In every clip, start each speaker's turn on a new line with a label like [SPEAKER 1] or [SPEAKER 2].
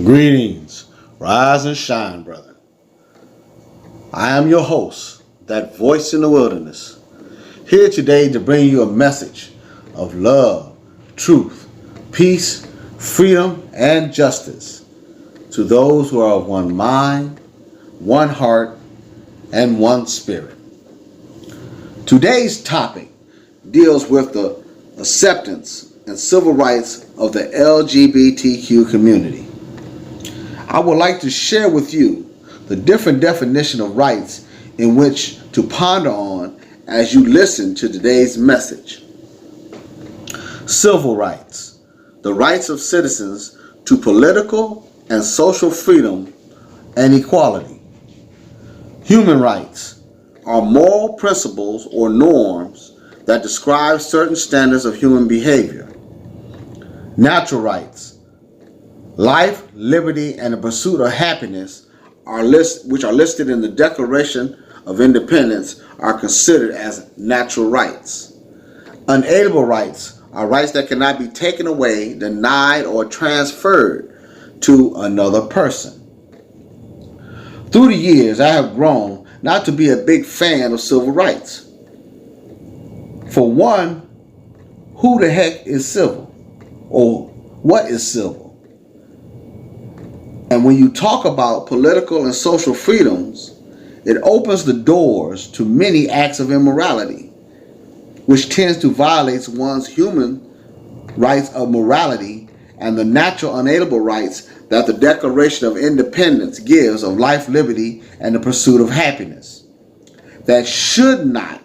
[SPEAKER 1] Greetings, rise and shine, brother. I am your host, that voice in the wilderness, here today to bring you a message of love, truth, peace, freedom, and justice to those who are of one mind, one heart, and one spirit. Today's topic deals with the acceptance and civil rights of the LGBTQ community. I would like to share with you the different definition of rights in which to ponder on as you listen to today's message. Civil rights, the rights of citizens to political and social freedom and equality. Human rights are moral principles or norms that describe certain standards of human behavior. Natural rights, life, liberty, and the pursuit of happiness, which are listed in the Declaration of Independence, are considered as natural rights. Unalienable rights are rights that cannot be taken away, denied, or transferred to another person. Through the years, I have grown not to be a big fan of civil rights. For one, who the heck is civil? Or what is civil? And when you talk about political and social freedoms, it opens the doors to many acts of immorality, which tends to violate one's human rights of morality and the natural unalienable rights that the Declaration of Independence gives of life, liberty, and the pursuit of happiness, that should not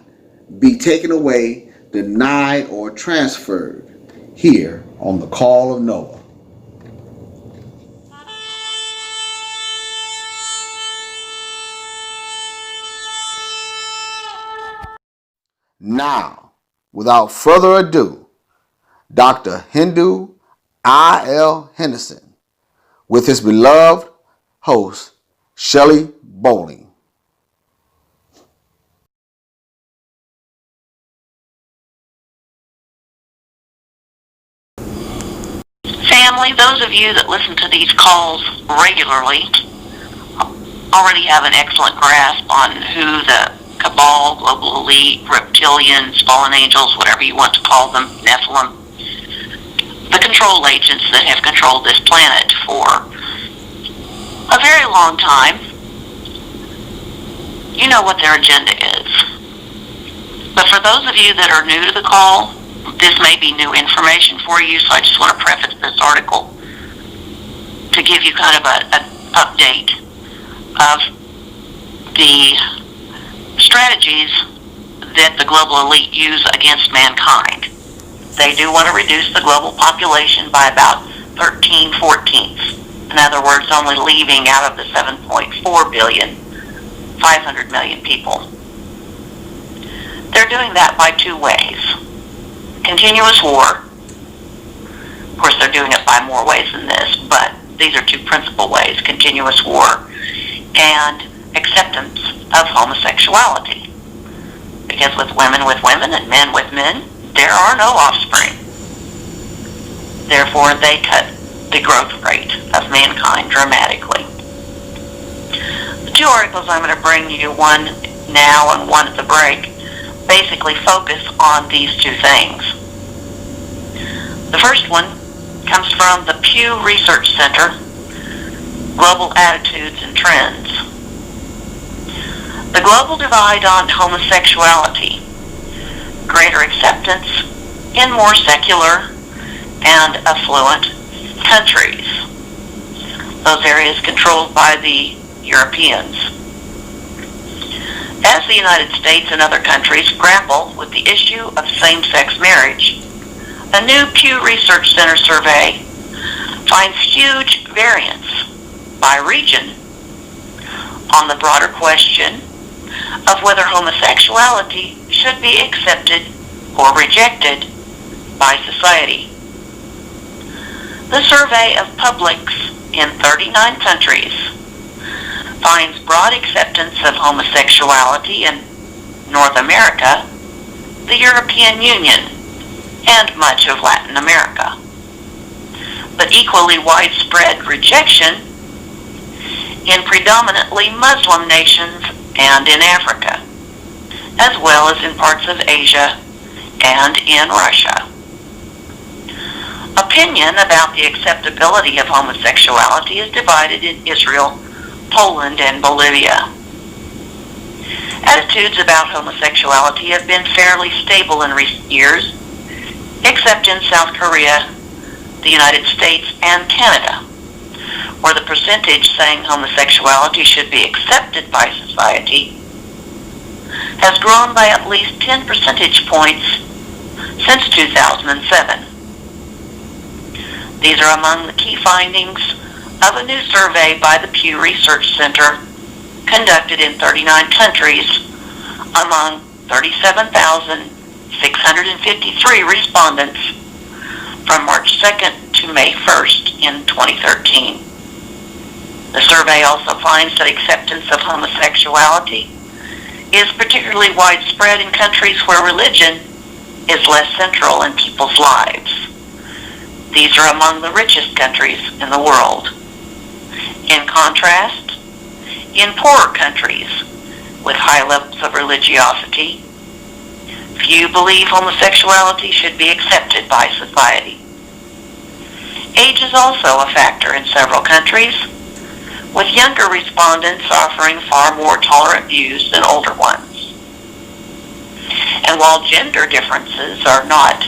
[SPEAKER 1] be taken away, denied, or transferred here on the Call of Noah. Now, without further ado, Dr. Hindu I.L. Henderson with his beloved host, Shelley Bowling.
[SPEAKER 2] Family, those of you that listen to these calls regularly already have an excellent grasp on who the cabal, global elite, reptilians, fallen angels, whatever you want to call them, Nephilim, the control agents that have controlled this planet for a very long time. You know what their agenda is. But for those of you that are new to the call, this may be new information for you, so I just want to preface this article to give you kind of an update of the strategies that the global elite use against mankind. They do want to reduce the global population by about 13/14. In other words, only leaving out of the 7.4 billion, 500 million people. They're doing that by two ways. Continuous war. Of course, they're doing it by more ways than this, but these are two principal ways: continuous war and acceptance of homosexuality. Because with women and men with men, there are no offspring. Therefore, they cut the growth rate of mankind dramatically. The two articles I'm going to bring you, one now and one at the break, basically focus on these two things. The first one comes from the Pew Research Center, Global Attitudes and Trends. The global divide on homosexuality, greater acceptance in more secular and affluent countries, those areas controlled by the Europeans. As the United States and other countries grapple with the issue of same-sex marriage, a new Pew Research Center survey finds huge variance by region on the broader question of whether homosexuality should be accepted or rejected by society. The survey of publics in 39 countries finds broad acceptance of homosexuality in North America, the European Union, and much of Latin America. but equally widespread rejection in predominantly Muslim nations and in Africa, as well as in parts of Asia and in Russia. Opinion about the acceptability of homosexuality is divided in Israel, Poland, and Bolivia. Attitudes about homosexuality have been fairly stable in recent years, except in South Korea, the United States, and Canada, where the percentage saying homosexuality should be accepted by society has grown by at least 10 percentage points since 2007. These are among the key findings of a new survey by the Pew Research Center conducted in 39 countries among 37,653 respondents from March 2nd to May 1st in 2013. The survey also finds that acceptance of homosexuality is particularly widespread in countries where religion is less central in people's lives. These are among the richest countries in the world. In contrast, in poorer countries with high levels of religiosity, few believe homosexuality should be accepted by society. Age is also a factor in several countries, with younger respondents offering far more tolerant views than older ones. And while gender differences are not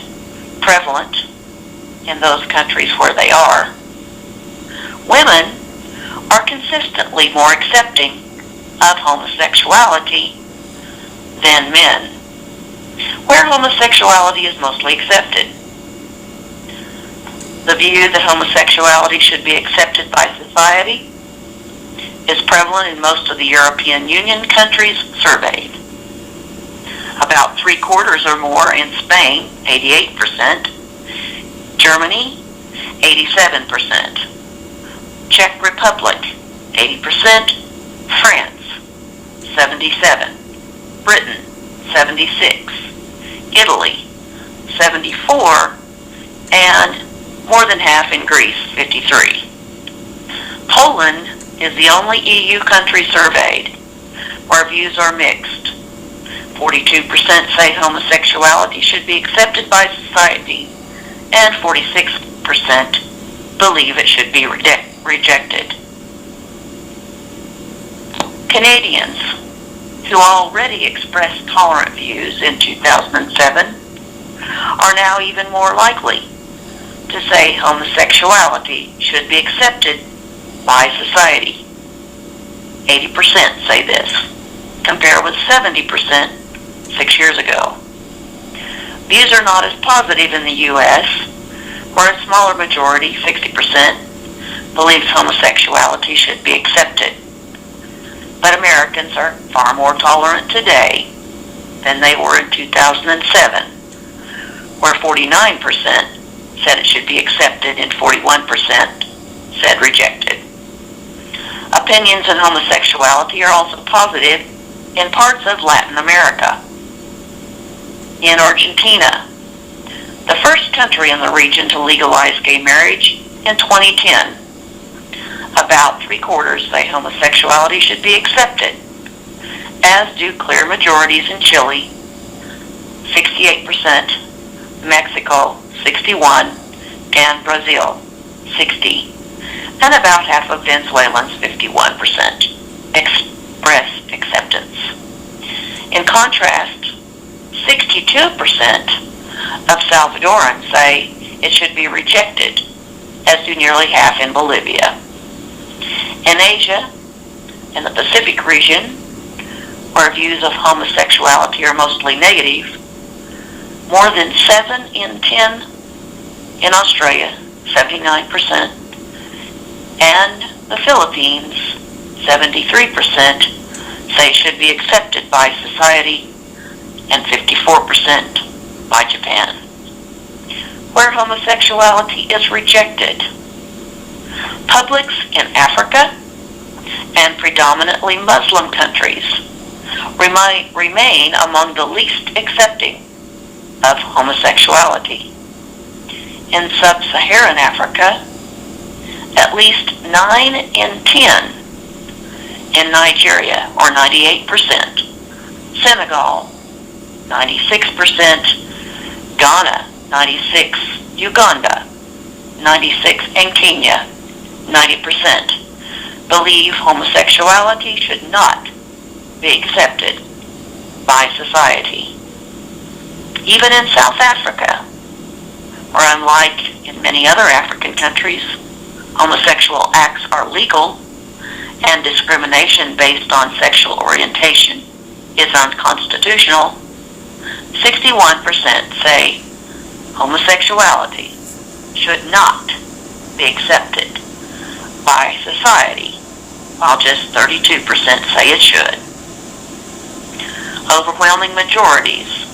[SPEAKER 2] prevalent in those countries where they are, women are consistently more accepting of homosexuality than men, where homosexuality is mostly accepted. The view that homosexuality should be accepted by society is prevalent in most of the European Union countries surveyed. About 3/4 or more in Spain, 88%, Germany, 87%, Czech Republic, 80%, France, 77%, Britain, 76%, Italy, 74%, and more than half in Greece, 53%. Poland is the only EU country surveyed where views are mixed. 42% say homosexuality should be accepted by society, and 46% believe it should be rejected. Canadians, who already expressed tolerant views in 2007, are now even more likely to say homosexuality should be accepted by society. 80% say this, compared with 70% 6 years ago. Views are not as positive in the U.S., where a smaller majority, 60%, believes homosexuality should be accepted. But Americans are far more tolerant today than they were in 2007, where 49% said it should be accepted and 41% said rejected. Opinions on homosexuality are also positive in parts of Latin America. In Argentina, the first country in the region to legalize gay marriage in 2010, about 3/4 say homosexuality should be accepted, as do clear majorities in Chile, 68%, Mexico, 61%, and Brazil, 60%, and about half of Venezuelans, 51%, express acceptance. In contrast, 62% of Salvadorans say it should be rejected, as do nearly half in Bolivia. In Asia, in the Pacific region, where views of homosexuality are mostly negative, more than 7 in 10 in Australia, 79%, and the Philippines, 73%, say should be accepted by society, and 54% by Japan, where homosexuality is rejected. Publics in Africa and predominantly Muslim countries remain among the least accepting of homosexuality. In sub-Saharan Africa, at least 9 in 10 in Nigeria, or 98%, Senegal, 96%, Ghana, 96%, Uganda, 96%, and Kenya, 90%, believe homosexuality should not be accepted by society. Even in South Africa, where unlike in many other African countries, homosexual acts are legal and discrimination based on sexual orientation is unconstitutional, 61% say homosexuality should not be accepted by society, while just 32% say it should. Overwhelming majorities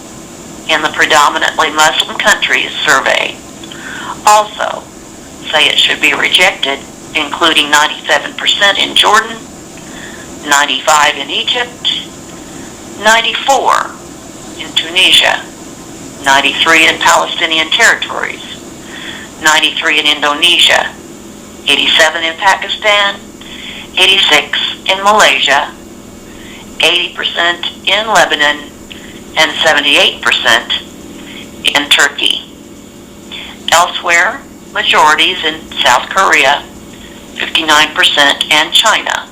[SPEAKER 2] in the predominantly Muslim countries surveyed also say it should be rejected, including 97% in Jordan, 95% in Egypt, 94% in Tunisia, 93% in Palestinian territories, 93% in Indonesia, 87% in Pakistan, 86% in Malaysia, 80% in Lebanon, and 78% in Turkey. Elsewhere, majorities in South Korea, 59%, and China,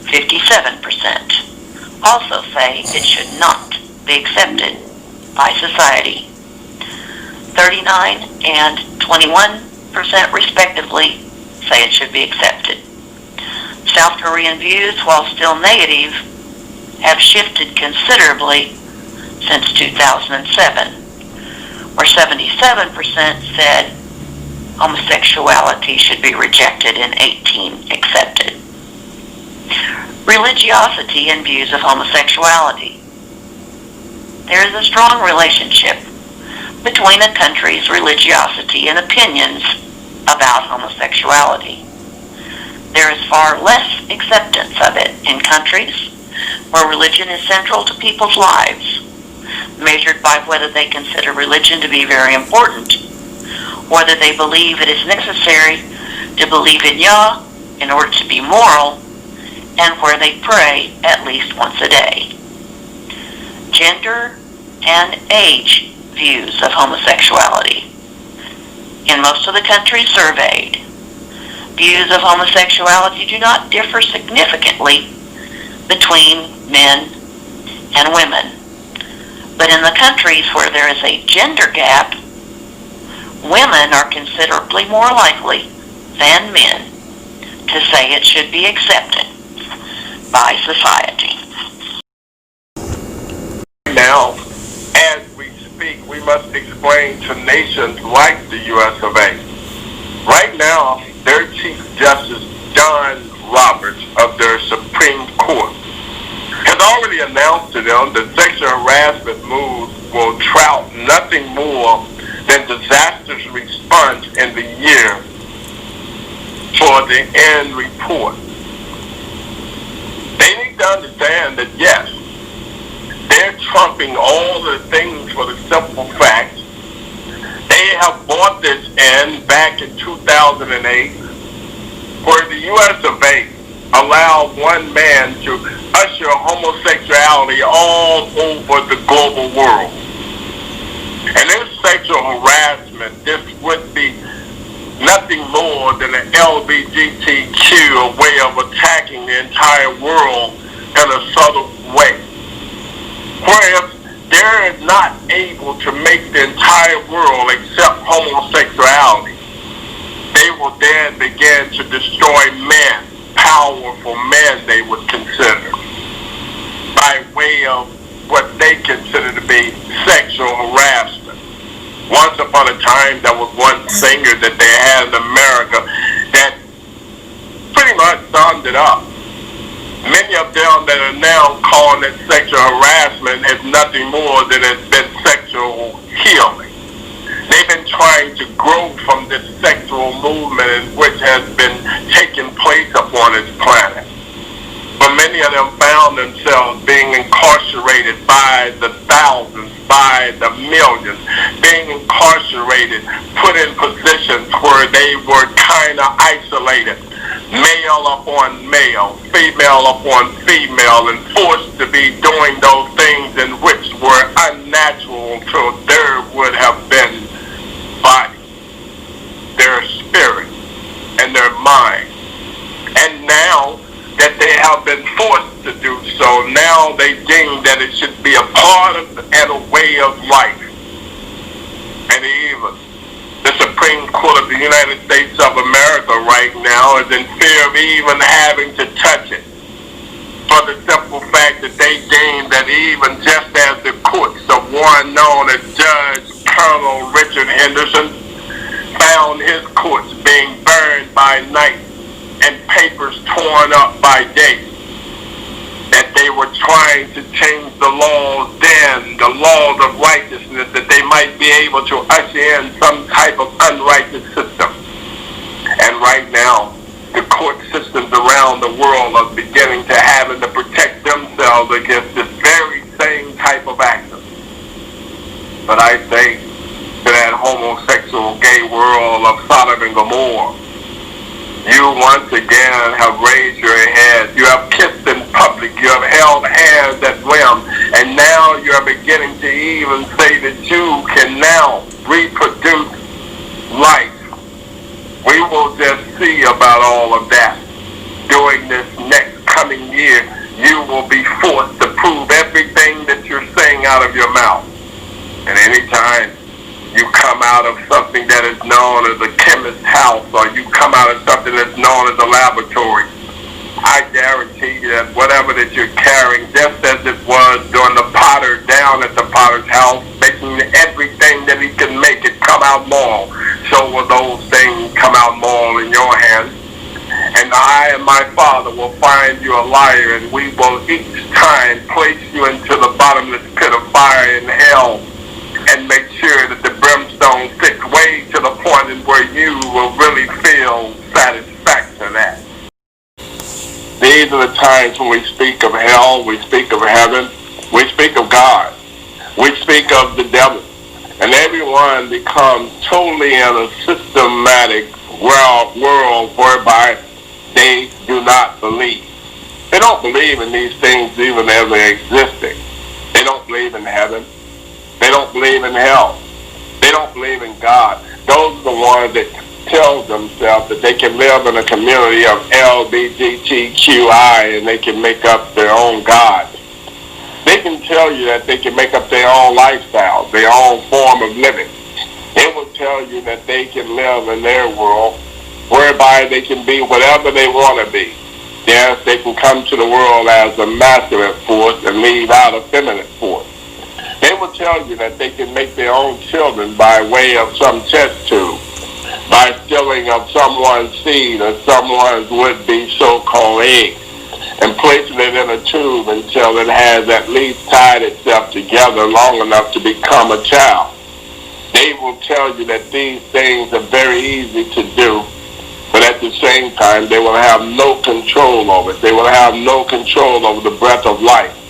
[SPEAKER 2] 57%, also say it should not be accepted by society. 39% and 21% respectively say it should be accepted. South Korean views, while still negative, have shifted considerably since 2007, where 77% said homosexuality should be rejected and 18% accepted. Religiosity and views of homosexuality. There is a strong relationship between a country's religiosity and opinions about homosexuality. There is far less acceptance of it in countries where religion is central to people's lives, measured by whether they consider religion to be very important, whether they believe it is necessary to believe in Yah in order to be moral, and where they pray at least once a day. Gender and age views of homosexuality. In most of the countries surveyed, views of homosexuality do not differ significantly between men and women. But in the countries where there is a gender gap, women are considerably more likely than men to say it should be accepted by society.
[SPEAKER 3] Now, as we speak, we must explain to nations like the US of A. Right now, their Chief Justice John Roberts of their Supreme Court has already announced to them that sexual harassment moves will trout nothing more than disastrous response in the year for the end report. They need to understand that, yes, they're trumping all the things for the simple fact they have bought this in back in 2008, where the US of A allowed one man to usher homosexuality all over the global world. And this sexual harassment, this would be nothing more than an Lgbtq way of attacking the entire world in a subtle way. Whereas they're not able to make the entire world accept homosexuality, they will then begin to destroy men, powerful men they would consider, by way of what they consider to be sexual harassment. Once upon a time, there was one singer that they had in America that pretty much summed it up. Many of them that are now calling it sexual harassment is nothing more than it's been sexual healing. They've been trying to grow from this sexual movement which has been taking place upon this planet. but many of them found themselves being incarcerated by the thousands, by the millions, being incarcerated, put in positions where they were kind of isolated, male upon male, female upon female, and forced to be doing those things in which were unnatural to there would have been body, their spirit, and their mind. And now that they have been forced to do so, now they deem that it should be a part of and a way of life. And even the Supreme Court of the United States of America right now is in fear of even having to touch it, for the simple fact that they deem that even just as the courts of one known as Judge Colonel Richard Henderson found his courts being burned by night and papers torn up by day, that they were trying to change the laws then, the laws of righteousness, that they might be able to usher in some type of unrighteous system. And right now, the court systems around the world are beginning to having to protect themselves against this very same type of action. But I say to that homosexual gay world of Sodom and Gomorrah, you once again have raised your head. You have kissed in public. You have held hands at whim. And now you are beginning to even say that you can now reproduce life. We will just see about all of that. During this next coming year, you will be forced to prove everything that you're saying out of your mouth. And anytime you come out of something that is known as a chemist's house, or you come out of something that's known as a laboratory, I guarantee you that whatever that you're carrying, just as it was during the potter down at the potter's house, making everything that he can make it come out moral, so will those things come out moral in your hands. And I and my Father will find you a liar, and we will each time place you into the bottomless pit of fire in hell, and make sure that the brimstone sticks way to the point in where you will really feel satisfaction at. These are the times when we speak of hell, we speak of heaven, we speak of God, we speak of the devil, and everyone becomes totally in a systematic world whereby they do not believe. They don't believe in these things even ever existing. They don't believe in heaven. They don't believe in hell. They don't believe in God. Those are the ones that tell themselves that they can live in a community of Lgbtqi and they can make up their own God. They can tell you that they can make up their own lifestyle, their own form of living. They will tell you that they can live in their world whereby they can be whatever they want to be. Yes, they can come to the world as a masculine force and leave out a feminine force. They will tell you that they can make their own children by way of some test tube, by stealing of someone's seed or someone's would-be so-called egg, and placing it in a tube until it has at least tied itself together long enough to become a child. They will tell you that these things are very easy to do, but at the same time, they will have no control over it. They will have no control over the breath of life.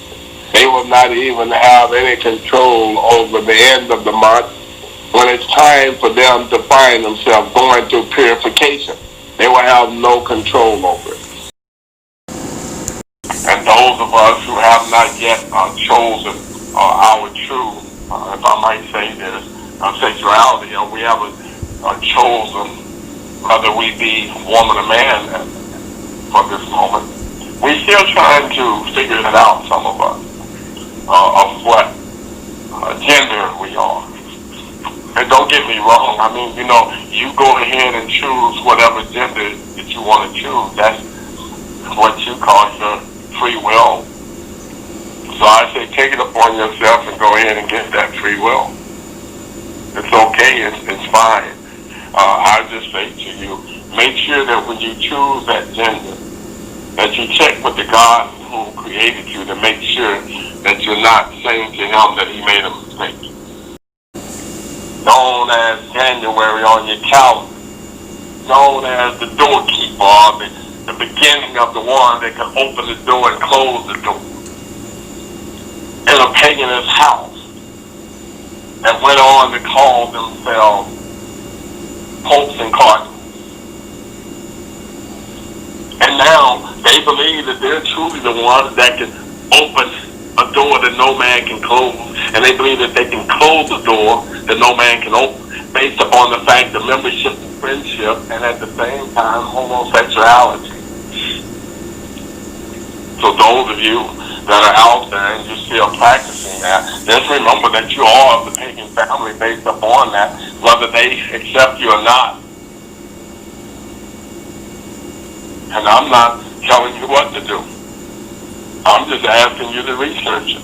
[SPEAKER 3] They will not even have any control over the end of the month when it's time for them to find themselves going through purification. They will have no control over it. And those of us who have not yet chosen our true, if I might say this, sexuality, or we haven't chosen whether we be woman or man for this moment, we're still trying to figure it out, some of us. Of what gender we are. And don't get me wrong, I mean, you know, you go ahead and choose whatever gender that you want to choose. That's what you call your free will. So I say take it upon yourself and go ahead and get that free will. It's okay, it's fine. I just say to you, make sure that when you choose that gender, that you check with the God who created you to make sure that you're not saying to him that he made a mistake. Known as January on your calendar, known as the doorkeeper or the the beginning of the one that could open the door and close the door in a paganist house that went on to call themselves popes and cardinals. And now they believe that they're truly the ones that can open a door that no man can close, and they believe that they can close the door that no man can open, based upon the fact of membership and friendship, and at the same time homosexuality. So those of you that are out there and you're still practicing that, just remember that you are of the pagan family based upon that, whether they accept you or not. And I'm not telling you what to do. I'm just asking you to research it.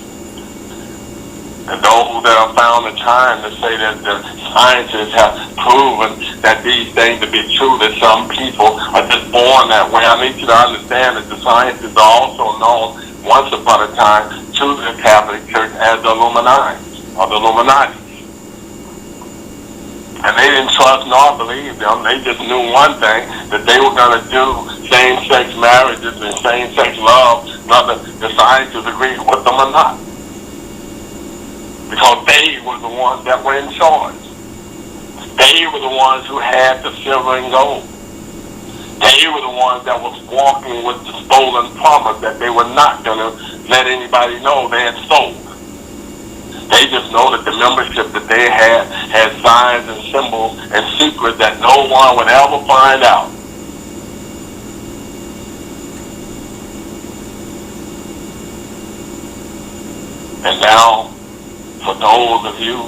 [SPEAKER 3] And those that have found the time to say that the scientists have proven that these things to be true, that some people are just born that way, I need you to understand that the scientists are also known once upon a time to the Catholic Church as the Illuminati, or the Illuminati. And they didn't trust nor believe them. They just knew one thing, that they were going to do same-sex marriages and same-sex love, whether the scientists agreed with them or not. Because they were the ones that were in charge. They were the ones who had the silver and gold. They were the ones that was walking with the stolen promise that they were not going to let anybody know they had stolen. They just know that the membership that they had signs and symbols and secrets that no one would ever find out. And now, for those of you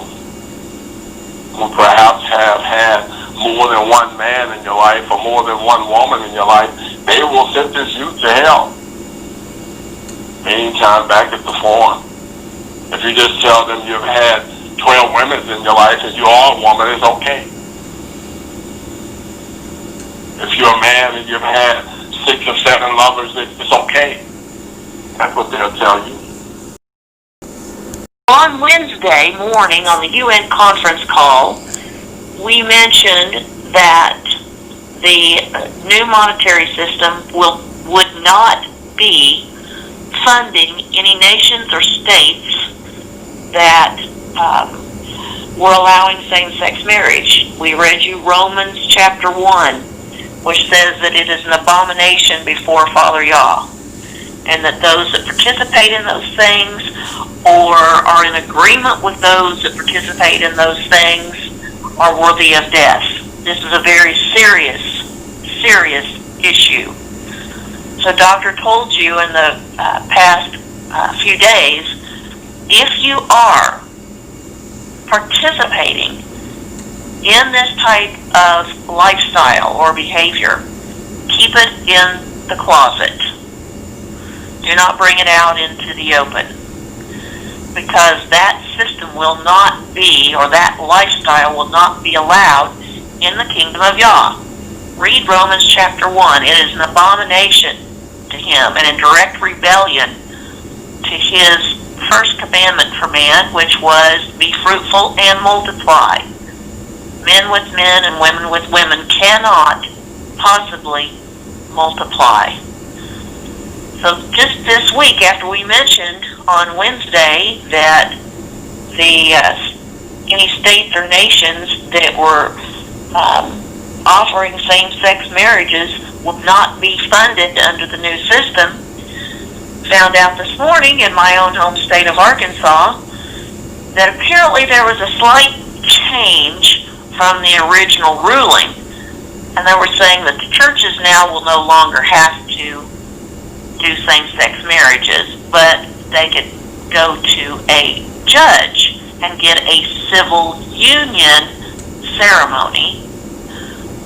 [SPEAKER 3] who perhaps have had more than one man in your life or more than one woman in your life, they will sentence you to hell. Meantime, back at the forum, if you just tell them you've had 12 women in your life and you are a woman, it's okay. If you're a man and you've had 6 or 7 lovers, it's okay. That's what they'll tell you.
[SPEAKER 2] On Wednesday morning on the UN conference call, we mentioned that the new monetary system would not be funding any nations or states that were allowing same-sex marriage. We read you Romans chapter 1, which says that it is an abomination before Father Yah, and that those that participate in those things or are in agreement with those that participate in those things are worthy of death. This is a very serious issue. So Doctor told you in the past few days, if you are participating in this type of lifestyle or behavior, keep it in the closet. Do not bring it out into the open, because that system will not be, or that lifestyle will not be allowed in the kingdom of Yah. Read Romans chapter 1. It is an abomination to him and in direct rebellion to his first commandment for man, which was be fruitful and multiply. Men with men and women with women cannot possibly multiply. So just this week, after we mentioned on Wednesday that any states or nations that were offering same-sex marriages would not be funded under the new system, found out this morning in my own home state of Arkansas that apparently there was a slight change from the original ruling, and they were saying that the churches now will no longer have to do same-sex marriages, but they could go to a judge and get a civil union ceremony,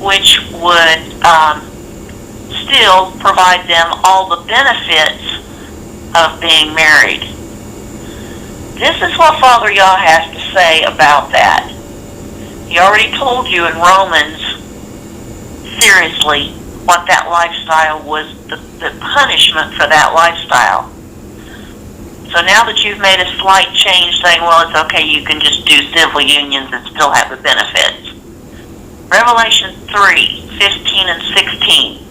[SPEAKER 2] which would still provide them all the benefits of being married. This is what Father Yah has to say about that. He already told you in Romans, seriously, what that lifestyle was, the punishment for that lifestyle. So now that you've made a slight change saying, well, it's okay, you can just do civil unions and still have the benefits. Revelation 3:15 and 16.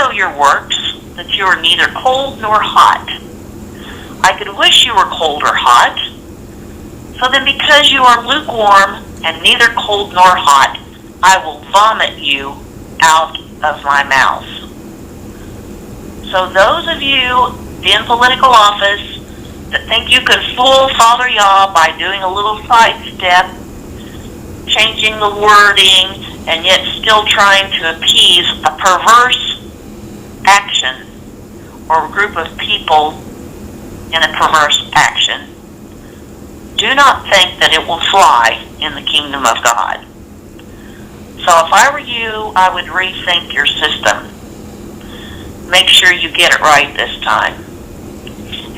[SPEAKER 2] know your works, that you are neither cold nor hot. I could wish you were cold or hot. So then because you are lukewarm and neither cold nor hot, I will vomit you out of my mouth. So those of you in political office that think you can fool Father Yah by doing a little sidestep, changing the wording, and yet still trying to appease a perverse action or a group of people in a perverse action, do not think that it will fly in the kingdom of God. So if I were you, I would rethink your system. Make sure you get it right this time.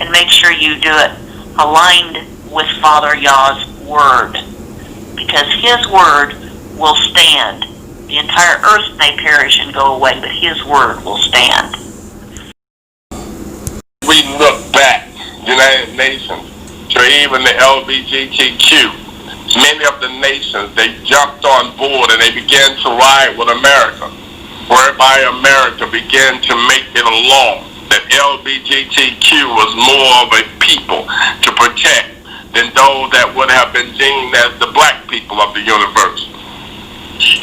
[SPEAKER 2] And make sure you do it aligned with Father Yah's word. Because his word will stand. The entire earth may perish and go away, but his word will stand.
[SPEAKER 3] We look back, United Nations, to even the Lgbtq. Many of the nations, they jumped on board and they began to ride with America, whereby America began to make it a law that Lgbtq was more of a people to protect than those that would have been deemed as the black people of the universe.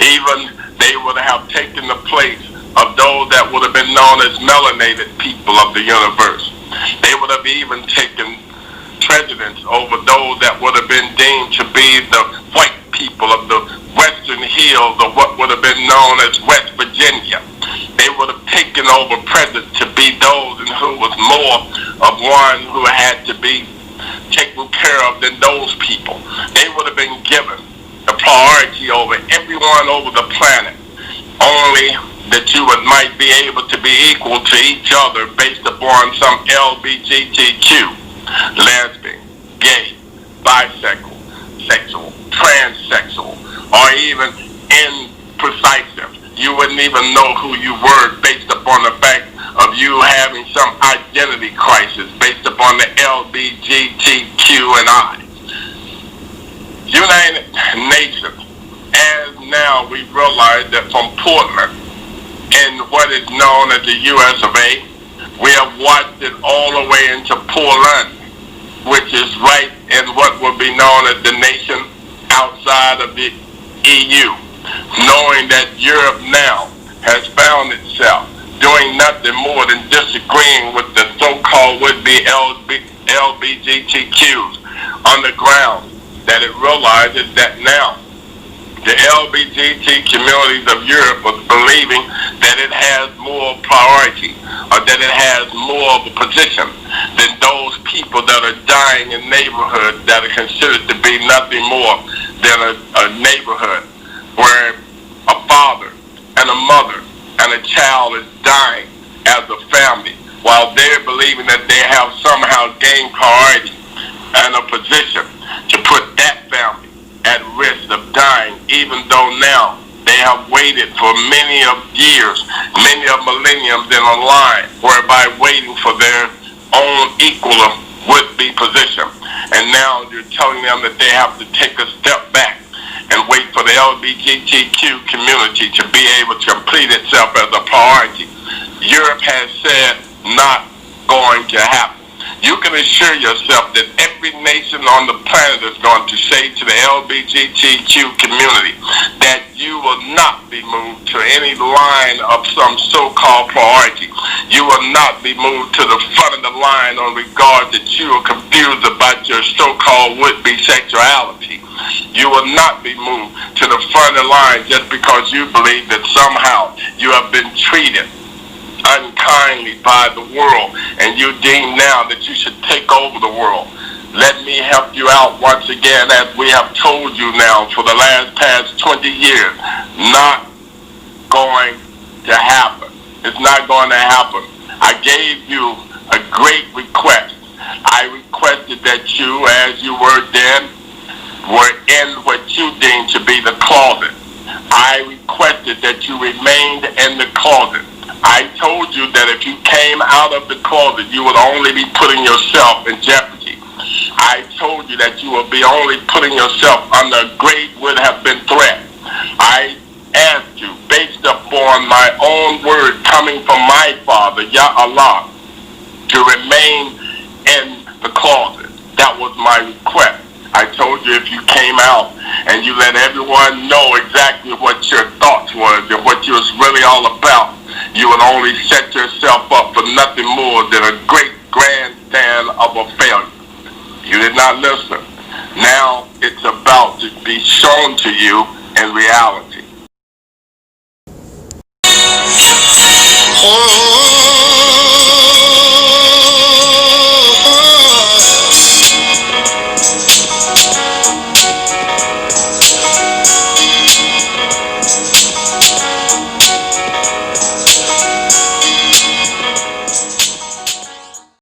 [SPEAKER 3] Even they would have taken the place of those that would have been known as melanated people of the universe. They would have even taken precedence over those that would have been deemed to be the white people of the western hills of what would have been known as West Virginia. They would have taken over precedence to be those who was more of one who had to be taken care of than those people. They would have been given the priority over everyone over the planet, only that you might be able to be equal to each other based upon some LGBTQ. Lesbian, gay, bisexual, sexual, transsexual, or even imprecisive. You wouldn't even know who you were based upon the fact of you having some identity crisis based upon the LGBTQ and I. United Nations, as now we realize that from Portland in what is known as the US of A, we have watched it all the way into Poland, which is right in what will be known as the nation outside of the EU, knowing that Europe now has found itself doing nothing more than disagreeing with the so-called would-be LGBTQs on the ground, that it realizes that now the LGBT communities of Europe are believing that it has more priority, or that it has more of a position than those people that are dying in neighborhoods that are considered to be nothing more than a neighborhood where a father and a mother and a child is dying as a family, while they're believing that they have somehow gained priority and a position to put that family at risk of dying, even though now they have waited for many of years, many of millenniums in a line, whereby waiting for their own equal would-be position. And now you're telling them that they have to take a step back and wait for the LGBTQ community to be able to complete itself as a priority. Europe has said not going to happen. You can assure yourself that every nation on the planet is going to say to the LGBTQ community that you will not be moved to any line of some so-called priority. You will not be moved to the front of the line on regard that you are confused about your so-called would-be sexuality. You will not be moved to the front of the line just because you believe that somehow you have been treated unkindly by the world, and you deem now that you should take over the world. Let me help you out once again, as we have told you now for the past 20 years. Not going to happen. It's not going to happen. I gave you a great request. I requested that you, as you were then, were in what you deemed to be the closet. I requested that you remained in the closet. I told you that if you came out of the closet, you would only be putting yourself in jeopardy. I told you that you would be only putting yourself under a great would have been threat. I asked you, based upon my own word coming from my Father, Yah Allah, to remain in the closet. That was my request. I told you if you came out and you let everyone know exactly what your thoughts was and what you was really all about, you would only set yourself up for nothing more than a great grandstand of a failure. You did not listen. Now it's about to be shown to you in reality.